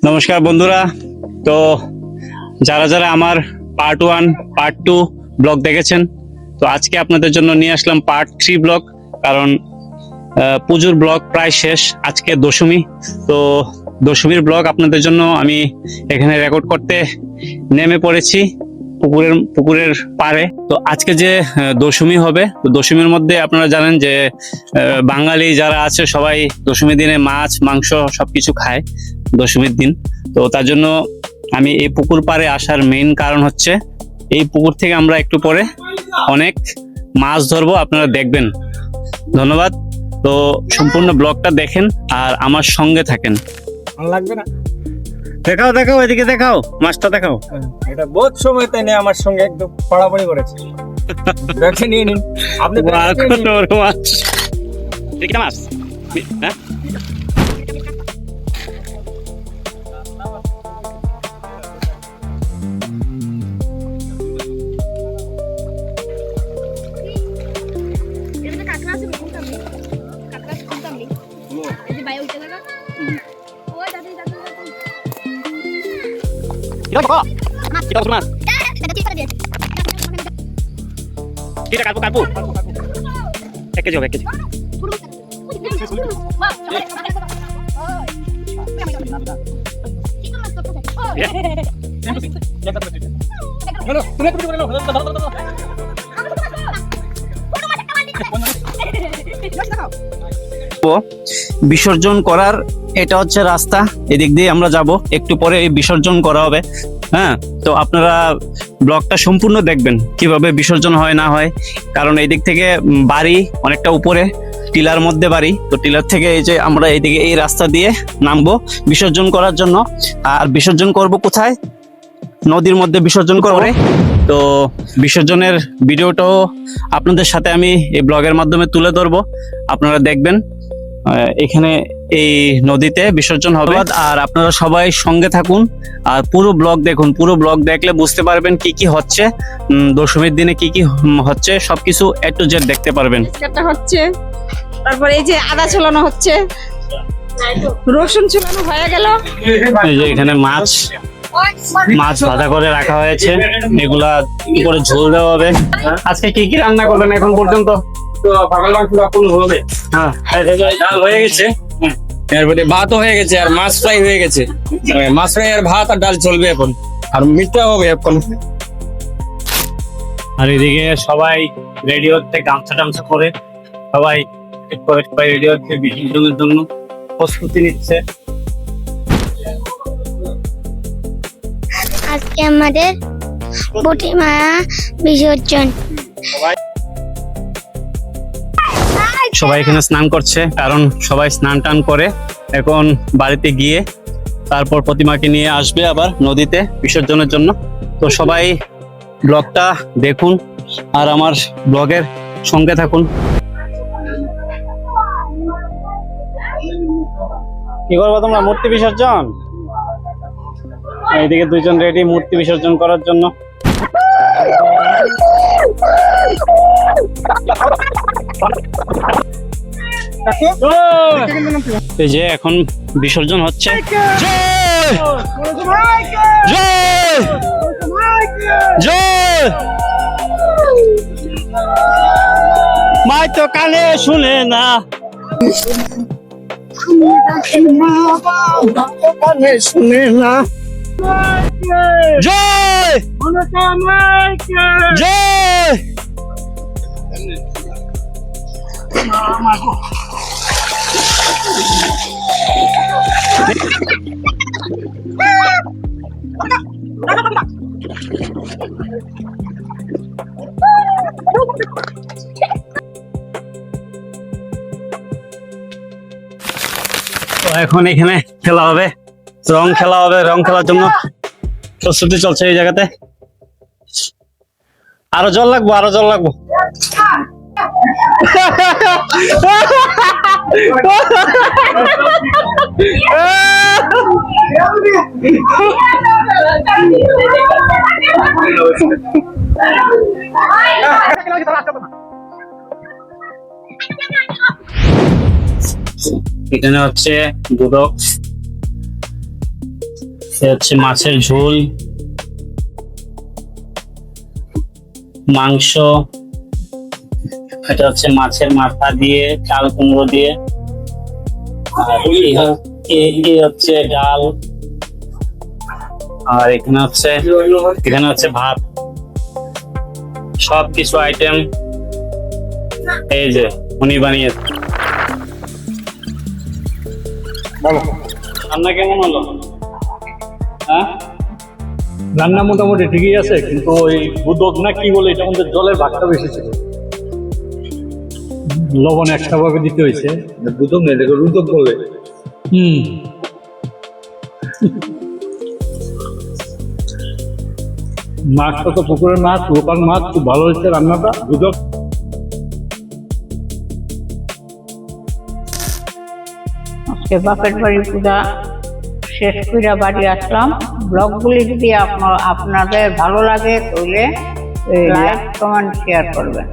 নমস্কার বন্ধুরা, তো যারা যারা আমার পার্ট 1 পার্ট 2 ব্লগ দেখেছেন, তো আজকে আপনাদের জন্য নিয়ে আসলাম পার্ট 3 ব্লগ। কারণ পুজোর ব্লগ প্রায় শেষ, আজকে দশমী। তো দশমীর ব্লগ আপনাদের জন্য আমি এখানে রেকর্ড করতে নেমে পড়েছি পুকুরের পাড়ে। তো আজকে যে দশমী হবে, তো দশমীর মধ্যে আপনারা জানেন যে বাঙালি যারা আছে সবাই দশমীর দিনে মাছ মাংস সবকিছু খায় দশমীর দিন। তো তার জন্য আমি এই পুকুর পাড়ে আসার মেইন কারণ হচ্ছে এই পুকুর থেকে আমরা একটু পরে অনেক মাছ ধরবো, আপনারা দেখবেন। ধন্যবাদ। তো সম্পূর্ণ ব্লগটা দেখেন আর আমার সঙ্গে থাকেন। লাগবে না, দেখাও দেখাও, এদিকে দেখাও, মাছটা দেখাও। এটা বহুত সময় তাই নিয়ে আমার সঙ্গে একদম পড়াপড়ি করেছে। দেখে নিয়ে নিন আপনি। কত বড় মাছ! দেখি না মাছ, হ্যাঁ মাছ kita kalpu 1 কেজি হবে, 1 কেজি। বিসর্জন করার এটা হচ্ছে রাস্তা, এদিক দিয়ে আমরা যাব, একটু পরে এই বিসর্জন করা হবে। হ্যাঁ, তো আপনারা ব্লগটা সম্পূর্ণ দেখবেন কিভাবে বিসর্জন হয় না হয়। কারণ এই দিক থেকে বাড়ি অনেকটা উপরে, টিলার মধ্যে বাড়ি। তো টিলার থেকে এই যে আমরা এইদিকে এই রাস্তা দিয়ে নামবো বিসর্জন করার জন্য। আর বিসর্জন করব কোথায়? নদীর মধ্যে বিসর্জন করব। তো বিসর্জনের ভিডিওটাও আপনাদের সাথে আমি এই ব্লগের মাধ্যমে তুলে ধরবো, আপনারা দেখবেন। এখানে এই নদীতে বিসর্জন হবে। আর আপনারা সবাই সঙ্গে থাকুন আর পুরো ব্লগ দেখুন। পুরো ব্লগ দেখলে বুঝতে পারবেন কি কি হচ্ছে দশমীর দিনে, কি কি হচ্ছে সবকিছু A to Z দেখতে পারবেন। এটা হচ্ছে, তারপরে এই যে আদা ছোলানো হচ্ছে, রসুন ছোলানো হয়ে গেল। এই যে এখানে মাছ ভাজা করে রাখা হয়েছে, এগুলা কি করে ঝোল দেওয়া হবে। আজকে কি কি রান্না করবেন এখন পর্যন্ত? ডাল হয়ে গেছে, এরপরে ভাতও হয়ে গেছে, আর মাছ ফ্রাই হয়ে গেছে। মাছ ফ্রাই আর ভাত আর ডাল চলবে এখন, আর মিঠা হবে এখন। আর এদিকে সবাই রেডি হচ্ছে, গামছা টামছা করে সবাই রেডি হচ্ছে বিসর্জনের জন্য প্রস্তুতি নিচ্ছে। আজকে আমাদের বটি মায়া বিসর্জন। সবাই এখানে স্নান করছে, কারণ সবাই স্নান টান করে এখন বাড়িতে গিয়ে তারপর প্রতিমাকে নিয়ে আসবে আবার নদীতে বিসর্জনের জন্য। তো সবাই ব্লগটা দেখুন আর আমার ব্লগের সঙ্গে থাকুন। কি করবো তোমরা? মূর্তি বিসর্জন। এইদিকে দুইজন রেডি মূর্তি বিসর্জন করার জন্য। এই যে এখন বিসর্জন হচ্ছে। মাই তো কানে শুনে না, কানে শুনে না। জয় জয়। তো এখন এখানে খেলা হবে, রং খেলা হবে। রং খেলার জন্য প্রস্তুতি চলছে এই জায়গাতে। আরো জল লাগবো, আরো জল লাগবো। এখানে হচ্ছে দুদক, এ হচ্ছে মাছের ঝোল, মাংস, এটা হচ্ছে মাছের মাথা দিয়ে, চাল কুমড়ো দিয়ে, আর এই হচ্ছে ডাল, আর এখানে হচ্ছে ভাত। সবকিছু আইটেম এই যে উনি বানিয়েছে। রান্না কেমন হলো? হ্যাঁ, রান্না মোটামুটি ঠিকই আছে, কিন্তু ওই দুদক না কি বলে এটা আমাদের জলের ভাগটা বেশি ছিল, লবণ এক্সট্রা ভাবে দিতে হয়েছে। দুদক নেই, দেখো রুদক বলে। মাছটা তো পুকুরের মাছ, লোকাল মাছ, খুব ভালো হয়েছে রান্নাটা। দুদক আজকে বাপের বাড়ি পূজা শেষ করে বাড়ি আসলাম। ব্লগগুলি যদি আপনাদের ভালো লাগে তাহলে লাইক কমেন্ট শেয়ার করবেন।